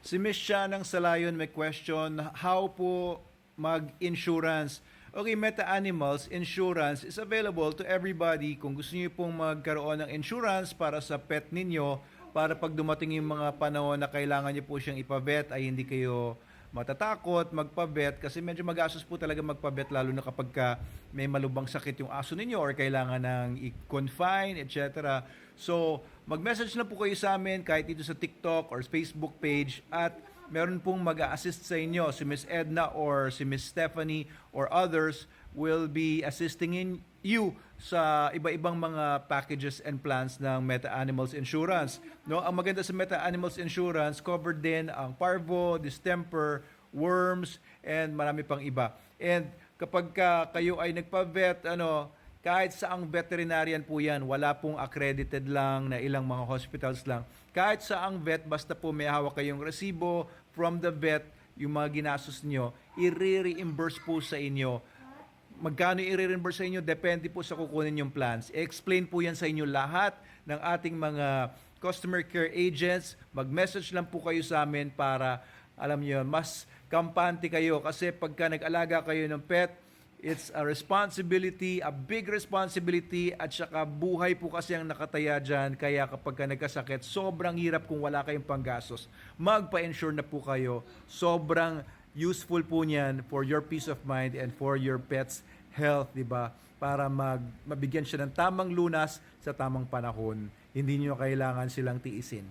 Si Miss Siya ng Salayon may question, how po mag-insurance? Okay, Meta Animals Insurance is available to everybody. Kung gusto niyo pong magkaroon ng insurance para sa pet ninyo, para pag dumating yung mga panahon na kailangan niyo po siyang ipavet ay hindi kayo matatakot magpavet kasi medyo magastos po talaga magpavet lalo na kapag may malubang sakit yung aso ninyo or kailangan ng i-confine, etc. So, mag-message na po kayo sa amin kahit dito sa TikTok or Facebook page at meron pong mag-a-assist sa inyo. Si Miss Edna or si Miss Stephanie or others will be assisting in you sa iba-ibang mga packages and plans ng Meta Animals Insurance. No, ang maganda sa Meta Animals Insurance, covered din ang parvo, distemper, worms, and marami pang iba. And kapag kayo ay nagpa-vet, kahit saang veterinarian po yan, wala pong accredited lang na ilang mga hospitals lang. Kahit saang vet, basta po may hawak kayong resibo from the vet, yung mga ginastos nyo, i-reimburse po sa inyo. Magkano i-reimburse sa inyo? Depende po sa kukunin yung plans. I-explain po yan sa inyo lahat ng ating mga customer care agents. Mag-message lang po kayo sa amin para, alam niyo, mas kampante kayo. Kasi pagka nag-alaga kayo ng pet, it's a responsibility, a big responsibility, at saka buhay po kasi ang nakataya dyan. Kaya kapag ka nagkasakit, sobrang hirap kung wala kayong panggastos. Magpa-insure na po kayo. Sobrang useful po niyan for your peace of mind and for your pet's health, di ba? Para mabigyan siya ng tamang lunas sa tamang panahon. Hindi niyo kailangan silang tiisin.